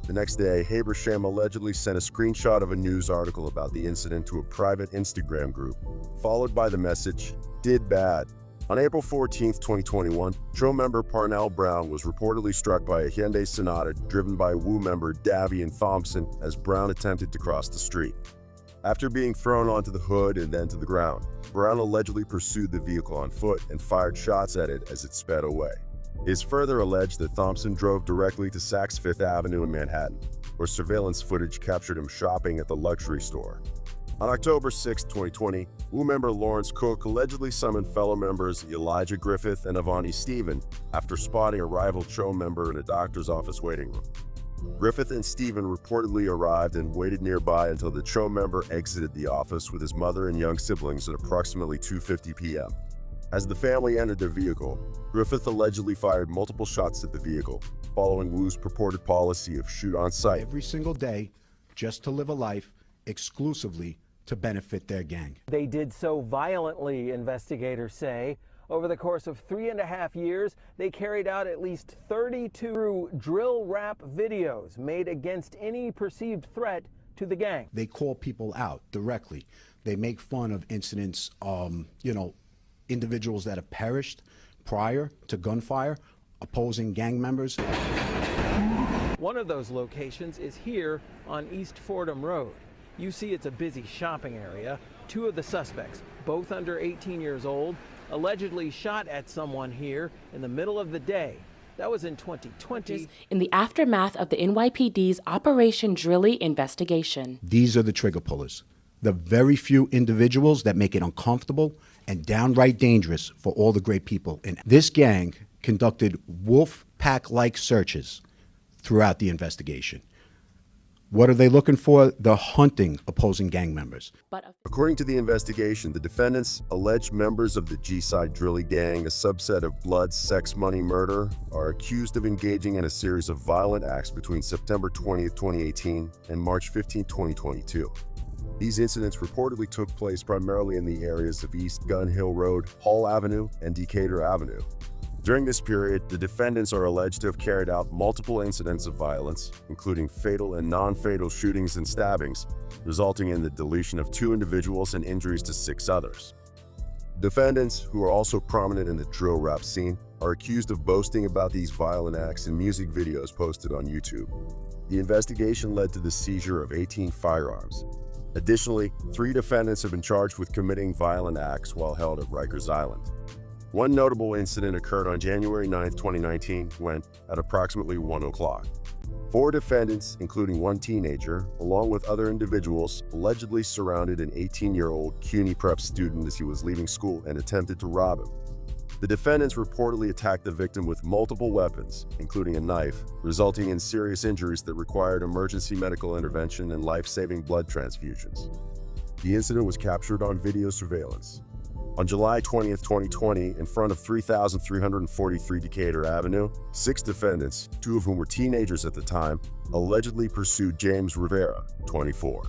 The next day, Habersham allegedly sent a screenshot of a news article about the incident to a private Instagram group, followed by the message, "Did bad." On April 14, 2021, CHOO member Parnell Brown was reportedly struck by a Hyundai Sonata driven by WOO member Davian Thompson as Brown attempted to cross the street. After being thrown onto the hood and then to the ground, Brown allegedly pursued the vehicle on foot and fired shots at it as it sped away. It is further alleged that Thompson drove directly to Saks Fifth Avenue in Manhattan, where surveillance footage captured him shopping at the luxury store. On October 6, 2020, WOO member Lawrence Cook allegedly summoned fellow members Elijah Griffith and Avani Stephen after spotting a rival CHOO member in a doctor's office waiting room. Griffith and Stephen reportedly arrived and waited nearby until the CHOO member exited the office with his mother and young siblings at approximately 2:50 p.m. As the family entered their vehicle, Griffith allegedly fired multiple shots at the vehicle, following WOO's purported policy of shoot on sight. Every single day, just to live a life exclusively to benefit their gang. They did so violently, investigators say. Over the course of 3.5 years, they carried out at least 32 drill rap videos made against any perceived threat to the gang. They call people out directly. They make fun of incidents, individuals that have perished prior to gunfire, opposing gang members. One of those locations is here on East Fordham Road. You see it's a busy shopping area. Two of the suspects, both under 18 years old, allegedly shot at someone here in the middle of the day. That was in 2020. In the aftermath of the NYPD's Operation Drilly investigation. These are the trigger pullers, the very few individuals that make it uncomfortable and downright dangerous for all the great people. And this gang conducted wolf pack-like searches throughout the investigation. What are they looking for? They're hunting opposing gang members. According to the investigation, the defendants, alleged members of the G-Side Drilly Gang, a subset of blood, sex, money, murder, are accused of engaging in a series of violent acts between September 20th, 2018 and March 15, 2022. These incidents reportedly took place primarily in the areas of East Gun Hill Road, Hall Avenue, and Decatur Avenue. During this period, the defendants are alleged to have carried out multiple incidents of violence, including fatal and non-fatal shootings and stabbings, resulting in the deletion of 2 individuals and injuries to 6 others. Defendants, who are also prominent in the drill rap scene, are accused of boasting about these violent acts in music videos posted on YouTube. The investigation led to the seizure of 18 firearms. Additionally, 3 defendants have been charged with committing violent acts while held at Rikers Island. One notable incident occurred on January 9, 2019, when, at approximately 1 o'clock, 4 defendants, including 1 teenager, along with other individuals, allegedly surrounded an 18-year-old CUNY prep student as he was leaving school and attempted to rob him. The defendants reportedly attacked the victim with multiple weapons, including a knife, resulting in serious injuries that required emergency medical intervention and life-saving blood transfusions. The incident was captured on video surveillance. On July 20, 2020, in front of 3343 Decatur Avenue, 6 defendants, 2 of whom were teenagers at the time, allegedly pursued James Rivera, 24.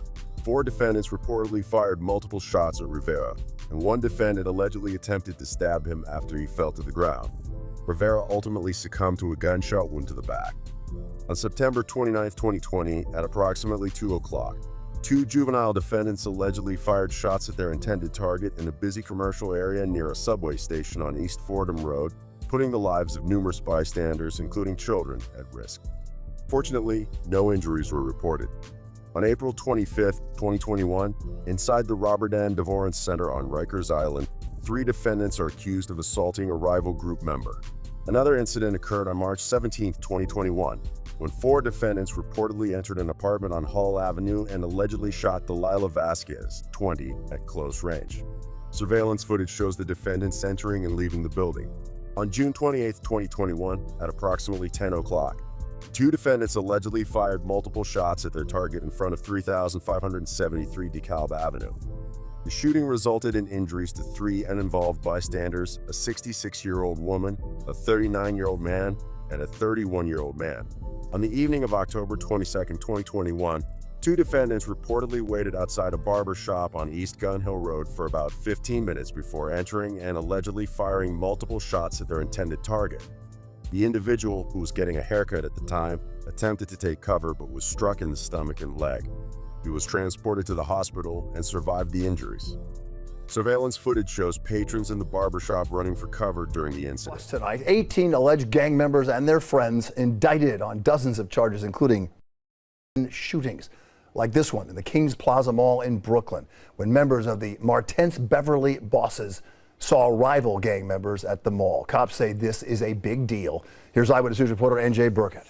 4 defendants reportedly fired multiple shots at Rivera, and 1 defendant allegedly attempted to stab him after he fell to the ground. Rivera ultimately succumbed to a gunshot wound to the back. On September 29, 2020, at approximately 2 o'clock, 2 juvenile defendants allegedly fired shots at their intended target in a busy commercial area near a subway station on East Fordham Road, putting the lives of numerous bystanders, including children, at risk. Fortunately, no injuries were reported. On April 25, 2021, inside the Robert Dan Devorance Center on Rikers Island, 3 defendants are accused of assaulting a rival group member. Another incident occurred on March 17, 2021, when 4 defendants reportedly entered an apartment on Hall Avenue and allegedly shot Delilah Vasquez, 20, at close range. Surveillance footage shows the defendants entering and leaving the building. On June 28, 2021, at approximately 10 o'clock, 2 defendants allegedly fired multiple shots at their target in front of 3573 DeKalb Avenue. The shooting resulted in injuries to 3 uninvolved bystanders, a 66-year-old woman, a 39-year-old man, and a 31-year-old man. On the evening of October 22, 2021, 2 defendants reportedly waited outside a barber shop on East Gun Hill Road for about 15 minutes before entering and allegedly firing multiple shots at their intended target. The individual, who was getting a haircut at the time, attempted to take cover but was struck in the stomach and leg. He was transported to the hospital and survived the injuries. Surveillance footage shows patrons in the barbershop running for cover during the incident. Tonight, 18 alleged gang members and their friends indicted on dozens of charges, including shootings, like this one in the Kings Plaza Mall in Brooklyn, when members of the Martense Beverly Bosses saw rival gang members at the mall. Cops say this is a big deal. Here's Eyewitness News reporter N.J. Burkett.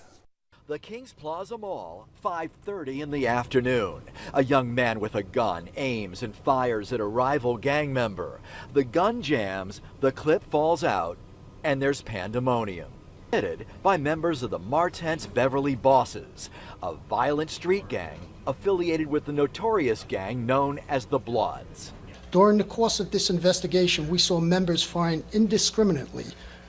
The Kings Plaza Mall, 5:30 in the afternoon. A young man with a gun aims and fires at a rival gang member. The gun jams, the clip falls out, and there's pandemonium. Headed by members of the Martense Beverly Bosses, a violent street gang affiliated with the notorious gang known as the Bloods. During the course of this investigation, we saw members firing indiscriminately.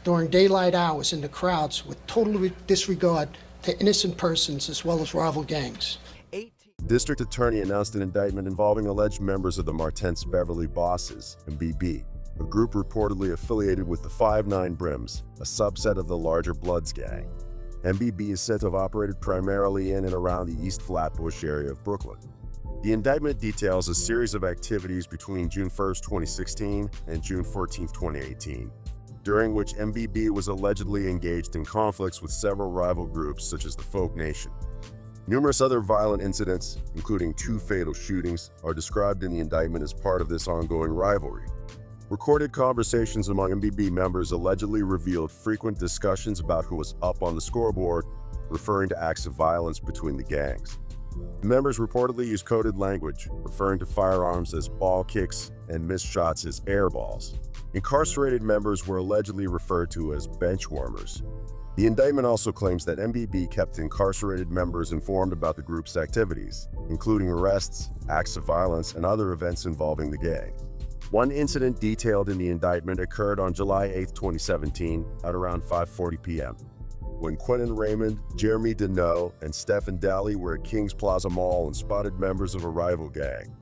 during daylight hours in the crowds with total disregard to innocent persons as well as rival gangs. District Attorney announced an indictment involving alleged members of the Martense Beverly Bosses, MBB, a group reportedly affiliated with the 5'9 Brims, a subset of the larger Bloods gang. MBB is said to have operated primarily in and around the East Flatbush area of Brooklyn. The indictment details a series of activities between June 1, 2016 and June 14, 2018, during which MBB was allegedly engaged in conflicts with several rival groups such as the Folk Nation. Numerous other violent incidents, including 2 fatal shootings, are described in the indictment as part of this ongoing rivalry. Recorded conversations among MBB members allegedly revealed frequent discussions about who was up on the scoreboard, referring to acts of violence between the gangs. The members reportedly used coded language, referring to firearms as ball kicks and missed shots as air balls. Incarcerated members were allegedly referred to as bench warmers. The indictment also claims that MBB kept incarcerated members informed about the group's activities, including arrests, acts of violence, and other events involving the gang. One incident detailed in the indictment occurred on July 8, 2017, at around 5:40 p.m., when Quentin Raymond, Jeremy Deneau, and Stephen Daly were at Kings Plaza Mall and spotted members of a rival gang.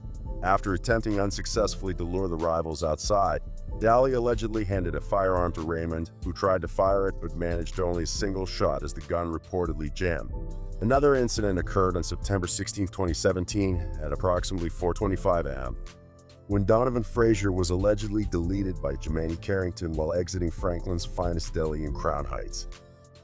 After attempting unsuccessfully to lure the rivals outside, Daly allegedly handed a firearm to Raymond, who tried to fire it but managed only a single shot as the gun reportedly jammed. Another incident occurred on September 16, 2017, at approximately 4:25 a.m., when Donovan Frazier was allegedly deleted by Jermaine Carrington while exiting Franklin's Finest Deli in Crown Heights.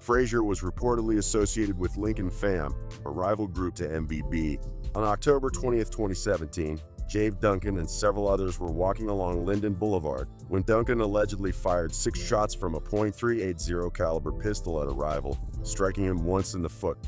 Frazier was reportedly associated with Lincoln Fam, a rival group to MBB. On October 20, 2017, Jave Duncan and several others were walking along Linden Boulevard when Duncan allegedly fired 6 shots from a .380 caliber pistol at a rival, striking him once in the foot.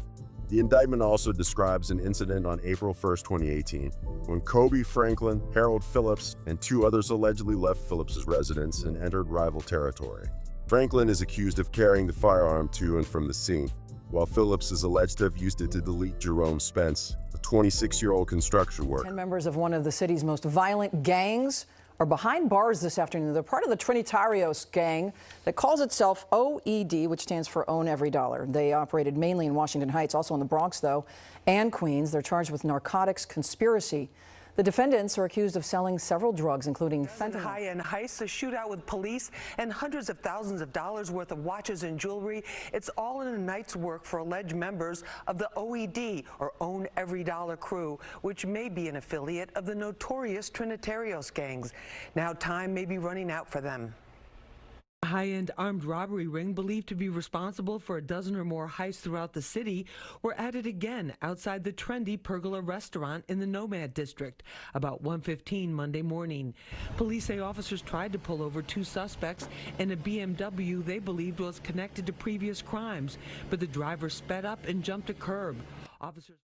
The indictment also describes an incident on April 1, 2018, when Kobe Franklin, Harold Phillips, and 2 others allegedly left Phillips's residence and entered rival territory. Franklin is accused of carrying the firearm to and from the scene, while Phillips is alleged to have used it to delete Jerome Spence, a 26-year-old construction worker. 10 members of one of the city's most violent gangs are behind bars this afternoon. They're part of the Trinitarios gang that calls itself OED, which stands for Own Every Dollar. They operated mainly in Washington Heights, also in the Bronx, though, and Queens. They're charged with narcotics conspiracy. The defendants are accused of selling several drugs, including fentanyl. High-end heists, a shootout with police, and hundreds of thousands of dollars worth of watches and jewelry. It's all in a night's work for alleged members of the OED, or Own Every Dollar crew, which may be an affiliate of the notorious Trinitarios gangs. Now time may be running out for them. A high-end armed robbery ring believed to be responsible for a dozen or more heists throughout the city were added again outside the trendy Pergola restaurant in the Nomad district about 1:15 Monday morning. Police say officers tried to pull over 2 suspects in a BMW they believed was connected to previous crimes, but the driver sped up and jumped a curb.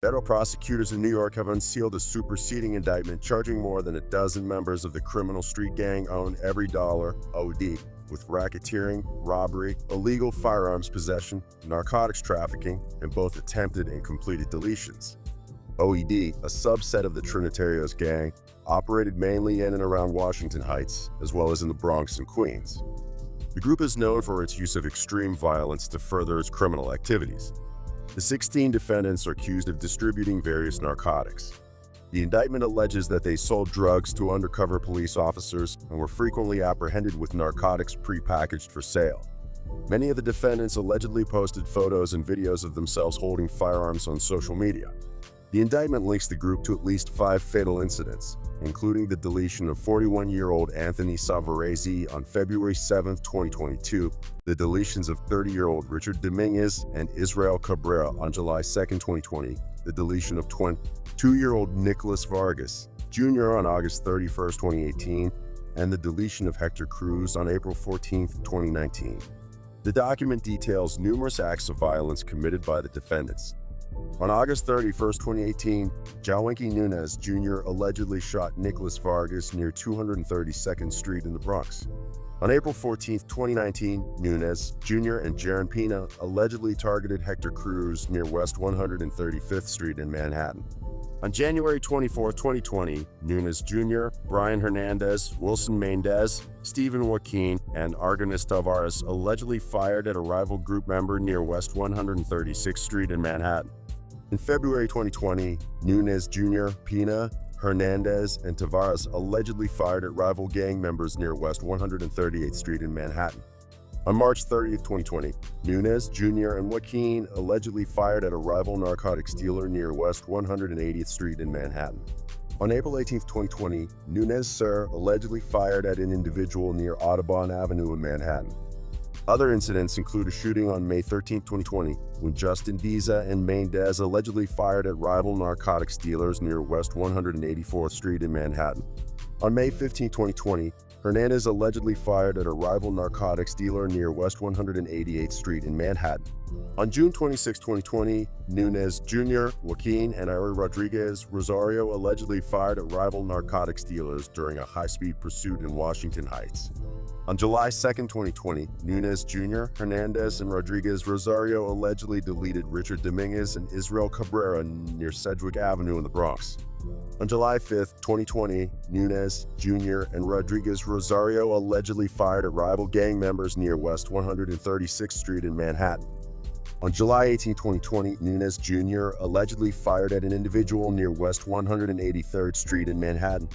Federal prosecutors in New York have unsealed a superseding indictment charging more than a dozen members of the criminal street gang Own Every Dollar, OD, with racketeering, robbery, illegal firearms possession, narcotics trafficking, and both attempted and completed deletions. OED, a subset of the Trinitarios gang, operated mainly in and around Washington Heights, as well as in the Bronx and Queens. The group is known for its use of extreme violence to further its criminal activities. The 16 defendants are accused of distributing various narcotics. The indictment alleges that they sold drugs to undercover police officers and were frequently apprehended with narcotics pre-packaged for sale. Many of the defendants allegedly posted photos and videos of themselves holding firearms on social media. The indictment links the group to at least 5 fatal incidents, including the deletion of 41-year-old Anthony Savarese on February 7, 2022, the deletions of 30-year-old Richard Dominguez and Israel Cabrera on July 2, 2020, the deletion of 22-year-old Nicholas Vargas Jr. on August 31, 2018, and the deletion of Hector Cruz on April 14, 2019. The document details numerous acts of violence committed by the defendants. On August 31, 2018, Jawinky Nunez Jr. allegedly shot Nicholas Vargas near 232nd Street in the Bronx. On April 14, 2019, Nunez Jr. and Jaron Pina allegedly targeted Hector Cruz near West 135th Street in Manhattan. On January 24, 2020, Nunes Jr., Brian Hernandez, Wilson Mendez, Stephen Joaquin, and Argenis Tavares allegedly fired at a rival group member near West 136th Street in Manhattan. In February 2020, Nunes Jr., Pina, Hernandez, and Tavares allegedly fired at rival gang members near West 138th Street in Manhattan. On March 30, 2020, Nunes Jr. and Joaquin allegedly fired at a rival narcotics dealer near West 180th Street in Manhattan. On April 18, 2020, Nunes Sir allegedly fired at an individual near Audubon Avenue in Manhattan. Other incidents include a shooting on May 13, 2020, when Justin Diza and Mendez allegedly fired at rival narcotics dealers near West 184th Street in Manhattan. On May 15, 2020, Hernandez allegedly fired at a rival narcotics dealer near West 188th Street in Manhattan. On June 26, 2020, Nunes Jr., Joaquin, and Ari Rodriguez Rosario allegedly fired at rival narcotics dealers during a high-speed pursuit in Washington Heights. On July 2, 2020, Nunes Jr., Hernandez, and Rodriguez Rosario allegedly deleted Richard Dominguez and Israel Cabrera near Sedgwick Avenue in the Bronx. On July 5, 2020, Nunes Jr. and Rodriguez Rosario allegedly fired at rival gang members near West 136th Street in Manhattan. On July 18, 2020, Nunes Jr. allegedly fired at an individual near West 183rd Street in Manhattan.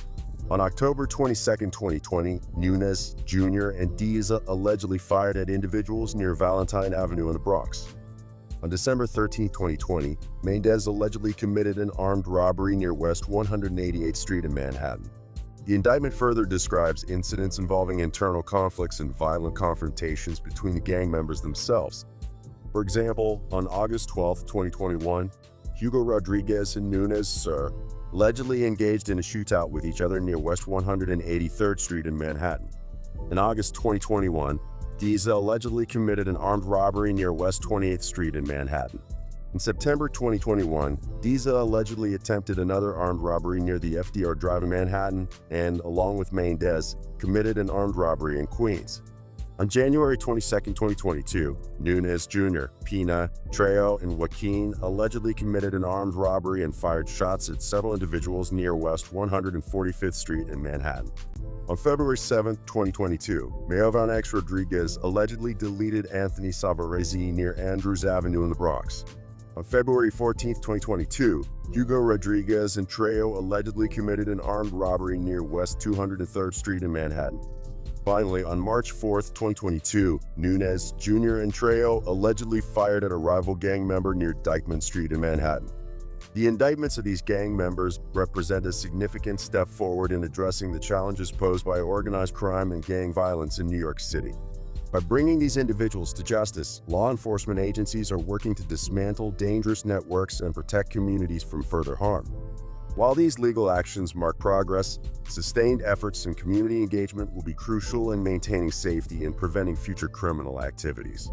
On October 22, 2020, Nunes Jr. and Diza allegedly fired at individuals near Valentine Avenue in the Bronx. On December 13, 2020, Mendez allegedly committed an armed robbery near West 188th Street in Manhattan. The indictment further describes incidents involving internal conflicts and violent confrontations between the gang members themselves. For example, on August 12, 2021, Hugo Rodriguez and Nunes Sir allegedly engaged in a shootout with each other near West 183rd Street in Manhattan. In August 2021, Diza allegedly committed an armed robbery near West 28th Street in Manhattan. In September 2021, Diza allegedly attempted another armed robbery near the FDR Drive in Manhattan and, along with Mendez, committed an armed robbery in Queens. On January 22, 2022, Nunes Jr., Pina, Trejo, and Joaquin allegedly committed an armed robbery and fired shots at several individuals near West 145th Street in Manhattan. On February 7, 2022, Mayovan X Rodriguez allegedly deleted Anthony Savarese near Andrews Avenue in the Bronx. On February 14, 2022, Hugo Rodriguez and Trejo allegedly committed an armed robbery near West 203rd Street in Manhattan. Finally, on March 4, 2022, Nunes Jr. and Trejo allegedly fired at a rival gang member near Dyckman Street in Manhattan. The indictments of these gang members represent a significant step forward in addressing the challenges posed by organized crime and gang violence in New York City. By bringing these individuals to justice, law enforcement agencies are working to dismantle dangerous networks and protect communities from further harm. While these legal actions mark progress, sustained efforts and community engagement will be crucial in maintaining safety and preventing future criminal activities.